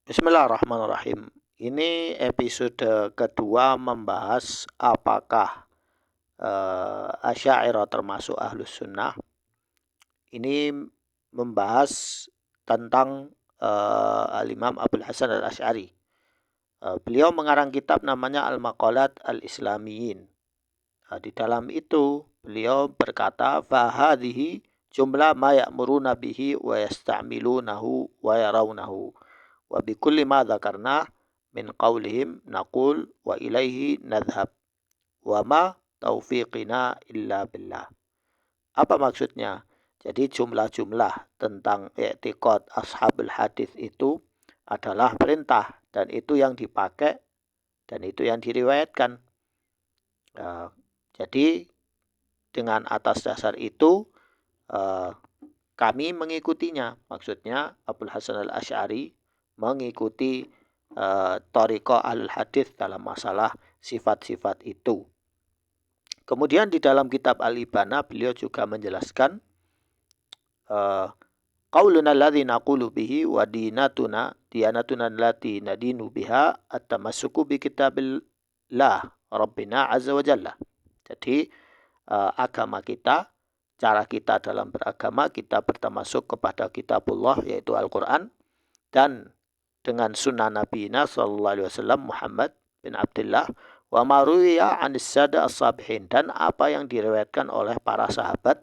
Bismillahirrahmanirrahim. Ini episode kedua membahas apakah Asy'ariyah termasuk Ahlus Sunnah. Ini membahas tentang Al-Imam Abul Hasan Al-Asy'ari. Beliau mengarang kitab namanya Al-Maqalat Al-Islamiyin. Di dalam itu beliau berkata, "Fahadhihi jumlah ma ya'muruna bihi wa yasta'milunahu wa yarawnahu. Wa bikulli ma dzakarna min qaulihim naqul wa ilaihi nadhhab wa ma taufiqina illa billah." Apa maksudnya? Jadi jumlah-jumlah tentang i'tiqad ashabul hadis itu adalah perintah dan itu yang dipakai dan itu yang diriwayatkan. Jadi dengan atas dasar itu kami mengikutinya. Maksudnya Abul Hasan Al-Asy'ari mengikuti thariqah Ahlul Hadis dalam masalah sifat-sifat itu. Kemudian di dalam kitab Al-Ibana beliau juga menjelaskan qauluna alladzi naqulu bihi wa diyanatuna allati nadinu biha at-tamassuku bi kitabillah rabbina azza wa jalla. Jadi agama kita, cara kita dalam beragama, kita bertermasuk kepada kitabullah yaitu Al-Quran dan dengan sunnah Nabi sallallahu alaihi wasallam Muhammad bin Abdullah wa maruwiya anis sada as-sabihin, dan apa yang diriwayatkan oleh para sahabat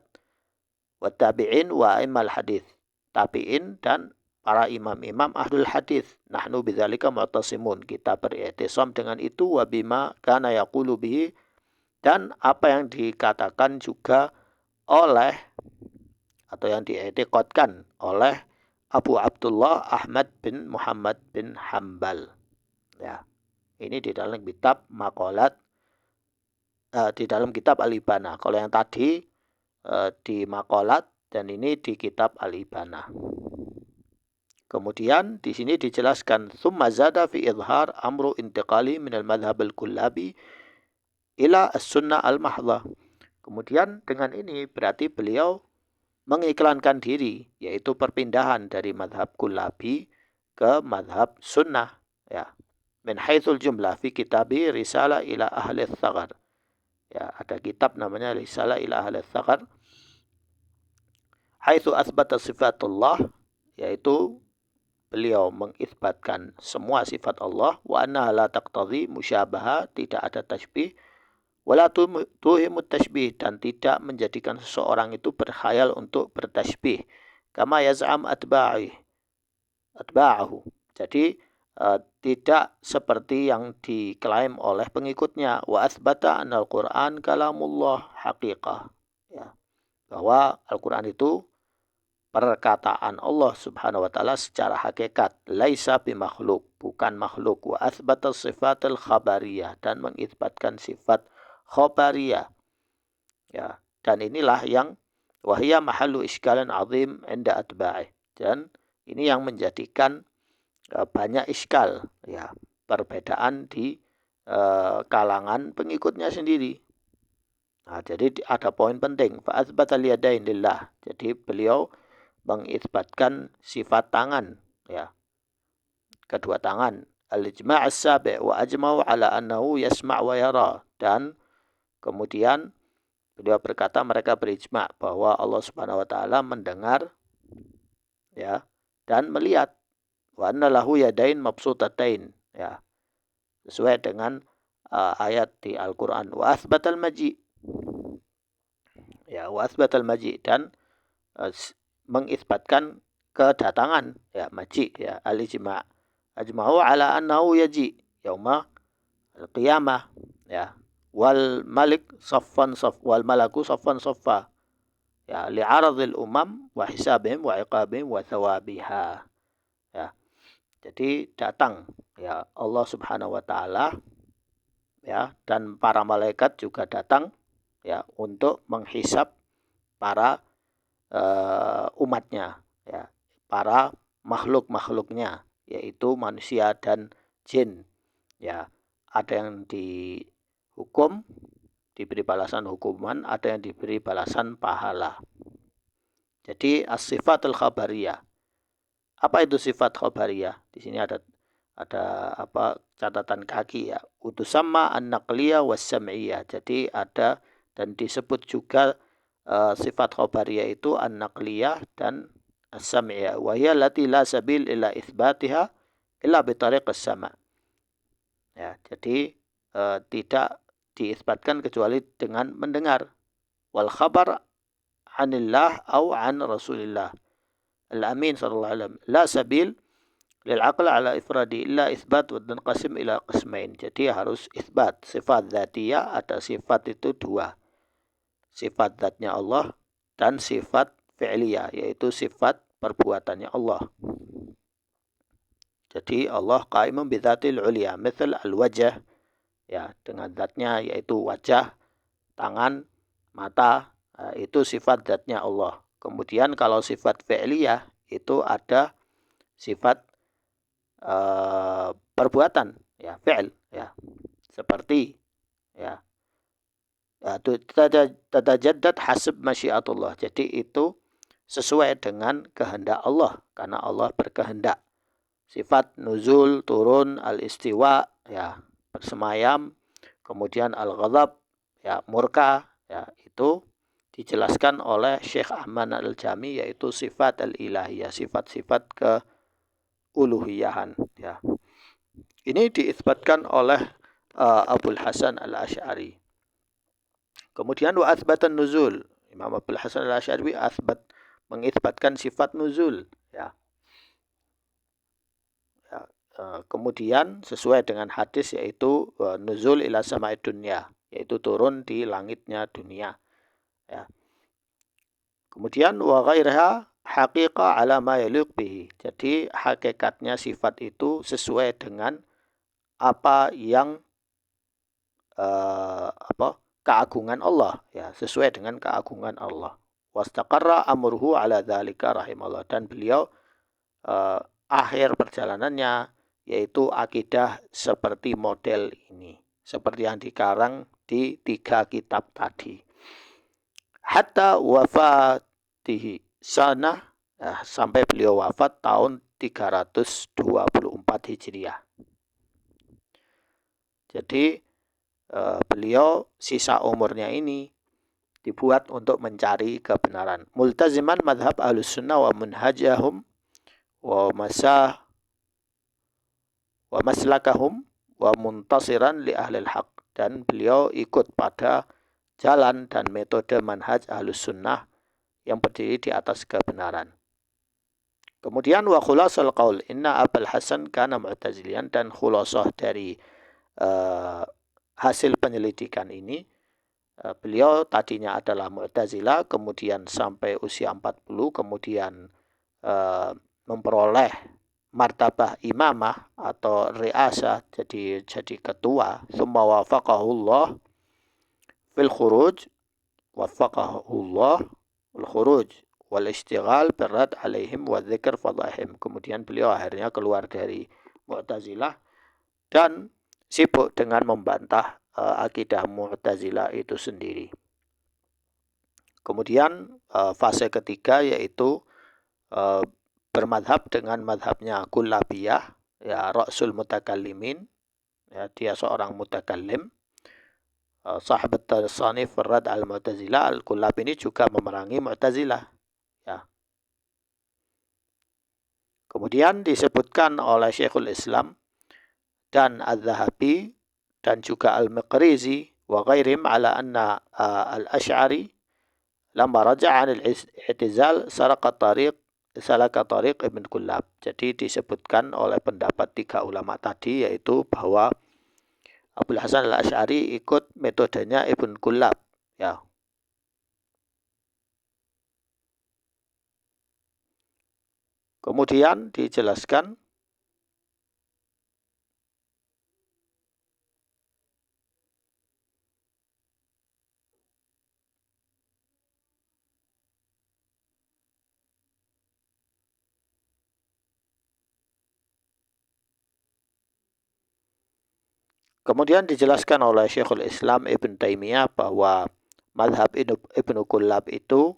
wa tabi'in wa aimal hadis, tabi'in dan para imam-imam ahlul hadis. Nahnu bidzalika mu'tasimun, kita beriktisam dengan itu, wa bima kana yaqulu bihi, dan apa yang dikatakan juga oleh atau yang diiktikadkan oleh Abu Abdullah Ahmad bin Muhammad bin Hambal. Ya, ini di dalam kitab Maqalat, di dalam kitab Al-Ibana. Kalau yang tadi di Maqalat dan ini di kitab Al-Ibana. Kemudian di sini dijelaskan tsumma zada fi izhar amru intiqali min al-madhhab al-kullabi ila as-sunnah al-mahdhah. Kemudian dengan ini berarti beliau mengiklankan diri, yaitu perpindahan dari madhab kullabi ke madhab sunnah. Ya, min haitsul jumlah fi kitabi risalah ila ahli tsaghar. Ya, ada kitab namanya risalah ila ahli tsaghar. Haitsu asbata sifatullah, yaitu beliau mengisbatkan semua sifat Allah, wa anna la taqtadhi musyabaha, tidak ada tasbih, wala tuhimut tashbih, dan tidak menjadikan seseorang itu berkhayal untuk bertasbih, kama yaz'am atba'ahu. Jadi tidak seperti yang diklaim oleh pengikutnya. Wa athbata anal Qur'an kalamullah haqiqah, ya, bahwa Al-Quran itu perkataan Allah subhanahu wa ta'ala secara hakikat. Laisa bimakhluk, bukan makhluk. Wa athbata sifatul khabariyah, dan mengisbatkan sifat khobariyah. Ya, dan inilah yang wahiyya mahallu iskalan azim inda atba'ih, dan ini yang menjadikan banyak iskal, ya, perbedaan di kalangan pengikutnya sendiri. Nah, jadi ada poin penting, fa atsbata liyadain lillah. Jadi beliau mengisbatkan sifat tangan, ya, kedua tangan. Al-ijma' as-sabi' wa ajma'u ala annahu yasma' wa yara, dan kemudian beliau berkata mereka berijma' bahwa Allah Subhanahu wa taala mendengar, ya, dan melihat. Wa anna lahu yadain mabsutatain, ya, sesuai dengan ayat di Al-Qur'an. Wa athbatal maji', ya, wa athbatal maji', dan mengisbatkan kedatangan, ya, maji', ya, al-ijma'. Ajma'u ala annahu yaji yauma al-qiyamah, ya, wal malik saffan saff wal malaku saffan saffa, ya, li'aradil umam wa hisabihim wa iqabihim wa thawabiha. Ya, jadi datang, ya, Allah Subhanahu wa taala, ya, dan para malaikat juga datang, ya, untuk menghisab para umatnya, ya, para makhluk-makhluknya, yaitu manusia dan jin. Ya, ada yang dihukum, diberi balasan hukuman, ada yang diberi balasan pahala. Jadi as-sifatul khabariyah. Apa itu sifat khabariyah? Di sini ada ada catatan kaki ya. Utusamma an-naqliyah was-sam'iyah. Jadi ada dan disebut juga sifat khabariyah itu an-naqliyah dan as-sam'iyah. Wa hiya allati la sabil ila itsbatiha illa bi tariq as-sama'. Ya, jadi tidak diisbatkan kecuali dengan mendengar. Wal khabar anillah au an Rasulillah al-amin sallallahu alaihi wasallam la sabil lil aql ala ifradi illa isbat wa tanqasim ila qismain. Jadi harus isbat sifat dzatiyah, ada sifat itu dua, sifat zatnya Allah dan sifat fi'liyah, yaitu sifat perbuatannya Allah. Jadi Allah qaimun bi dzatil ulia, misal al-wajh, ya, dengan zatnya yaitu wajah, tangan, mata, itu sifat zatnya Allah. Kemudian kalau sifat fi'liyah itu ada sifat perbuatan, ya, fi'l, ya, seperti, ya, tatajaddad hasab masyiatullah. Jadi itu sesuai dengan kehendak Allah karena Allah berkehendak. Sifat nuzul, turun, al-istiwa, ya, bersemayam, kemudian al-ghadab, ya, murka, ya, itu dijelaskan oleh Syekh Ahmad Al-Jami, yaitu sifat al-ilahiyah, sifat-sifat keuluhiyahan, ya. Ini diisbatkan oleh Abul Hasan Al-Asy'ari. Kemudian wa athbatan nuzul. Imam Abul Hasan Al-Asy'ari mengisbatkan sifat nuzul, ya. Kemudian sesuai dengan hadis yaitu nuzul ila sama'id dunya, yaitu turun di langitnya dunia, ya. Kemudian wa ghairaha haqiqa ala ma yaliq bihi. Jadi hakikatnya sifat itu sesuai dengan apa yang keagungan Allah, ya, sesuai dengan keagungan Allah. Wastaqarra amruhu ala dzalika rahimallah, dan beliau akhir perjalanannya yaitu akidah seperti model ini, seperti yang dikarang di 3 kitab tadi. Hatta wafatihi sanah, sampai beliau wafat tahun 324 Hijriah. Jadi beliau sisa umurnya ini dibuat untuk mencari kebenaran. Multaziman madhab ahlus sunnah wa manhajahum wa maslakahum wa muntasiran li ahlil haq. Dan beliau ikut pada jalan dan metode manhaj ahlus sunnah yang berdiri di atas kebenaran. Kemudian wa khulasal qaul inna Abul Hasan kana mu'tazilian, dan khulasah dari hasil penyelidikan ini, beliau tadinya adalah Mu'tazilah, kemudian sampai usia 40, kemudian memperoleh martabah imamah atau riasah, jadi ketua. Tsumma wafaqahullah fil khuruj, wafaqahullah fil khuruj wal istighal birrad alaihim wa dzikr fadahim. Kemudian beliau akhirnya keluar dari Mu'tazilah dan sibuk dengan membantah akidah Mu'tazilah itu sendiri. Kemudian fase ketiga yaitu bermadhab dengan madhabnya Kullabiyah, ya, Ra'sul Mutakallimin, ya, dia seorang mutakallim, sahabat Sanif Rad al-Mu'tazilah. Al-Kullab ini juga memerangi Mu'tazilah, ya. Kemudian disebutkan oleh Syekhul Islam dan Az-Zahabi dan juga Al-Maqrizi wa ghairihim ala anna al-Asy'ari lamma raja'a 'an al-i'tizal salaka tariq Ibn Kullab. Jadi disebutkan oleh pendapat 3 ulama tadi, yaitu bahwa Abul Hasan Al-Asy'ari ikut metodenya Ibn Kullab, ya. Kemudian dijelaskan oleh Syekhul Islam Ibn Taimiyah bahwa madhab Ibnu Kullab itu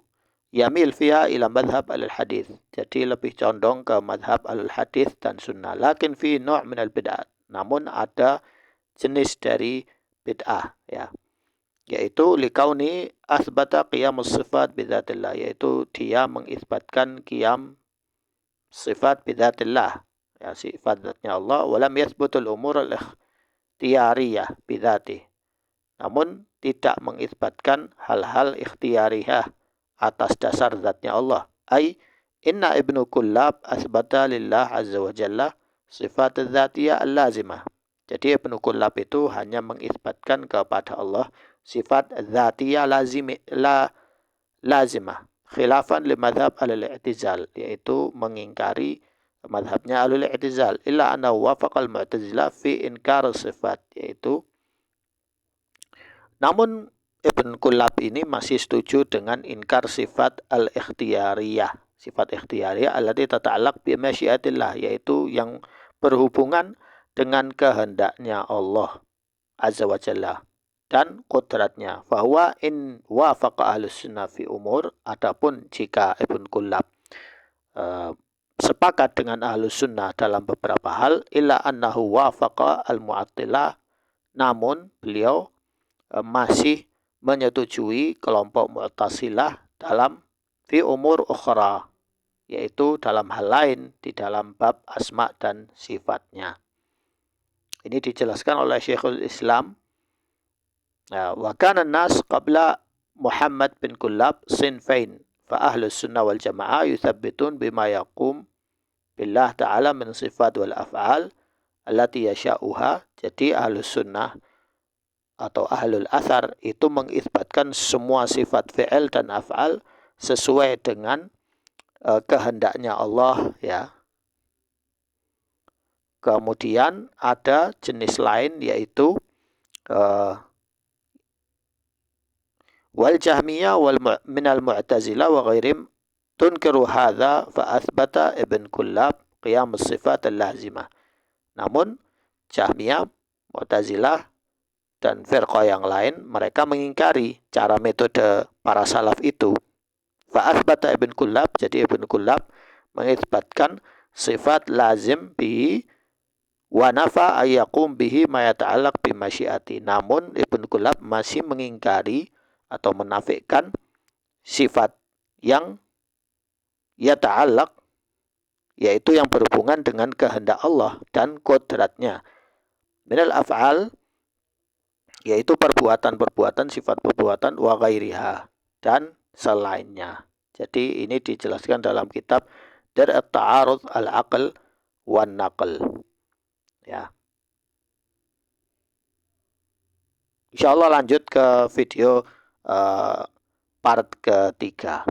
yamil fiha ila madhab al-hadith. Jadi lebih condong ke madhab al-hadith dan sunnah. Lakin fi nu' min al-bid'ah. Namun ada jenis dari bid'ah, ya. Yaitu likauni asbata qiyamus sifat bidzatillah. Yaitu dia mengisbatkan qiyam sifat bidzatillah. Ya, sifat zatnya Allah. Walam yathbutul umur al-ikhtiyariyah bidzatih. Namun tidak mengisbatkan hal-hal ikhtiyariyah atas dasar zatnya Allah. Ay inna ibnu kullab asbata lillah azza wa jalla sifat dzatiyah al-lazimah. Jadi ibnu kullab itu hanya mengisbatkan kepada Allah sifat dzatiyah lazimah. Khilafan li madhab al-i'tizal. Yaitu mengingkari madhabnya al-i'tizal. Illa anna wafaqal mu'tazila fi inkar sifat. Yaitu namun Ibn Kullab ini masih setuju dengan inkar sifat al-ikhtiyariyah. Sifat ikhtiyariyah allati tata'allaq bi masyiatillah, yaitu yang berhubungan dengan kehendaknya Allah Azza wa Jalla dan kodratnya. Fahuwa in wafaqa ahlus sunnah fi umur, adapun jika Ibn Kullab sepakat dengan ahlus sunnah dalam beberapa hal, illa annahu wafaqa al-mu'attilah, namun beliau masih menyetujui kelompok Mu'tazilah dalam fi umur ukhra, yaitu dalam hal lain di dalam bab asma dan sifatnya. Ini dijelaskan oleh Syekhul Islam. Wa kana an-nas qabla Muhammad bin Kullab sinfain, fa ahlus sunnah wal jamaah yuthabbitun bima yaqum billah ta'ala min sifat wal af'al allati yasha'uha. Jadi ahlus sunnah atau ahlul athar itu mengisbatkan semua sifat fi'il dan af'al sesuai dengan kehendaknya Allah, ya. Kemudian ada jenis lain yaitu wal jahmiyah wal minal mu'tazilah wa ghairim tunkiru hadza fa athbata ibn Kullab qiyam as-sifat al-lazimah. Namun Jahmiyah, Mu'tazilah dan firqah yang lain, mereka mengingkari cara metode para salaf itu. Fa'athbata Ibn Kullab, jadi Ibn Kullab mengisbatkan sifat lazim bihi wa nafa ayyakum bihi ma yata'allaq bi masyiati. Namun Ibn Kullab masih mengingkari atau menafikan sifat yang yata'allaq, yaitu yang berhubungan dengan kehendak Allah dan kodratnya. Minal af'al, yaitu perbuatan-perbuatan, sifat perbuatan, wa ghairiha, dan selainnya. Jadi ini dijelaskan dalam kitab Dar' at-Ta'arud al-Aql wan Naql. Ya. Insyaallah lanjut ke video part ketiga.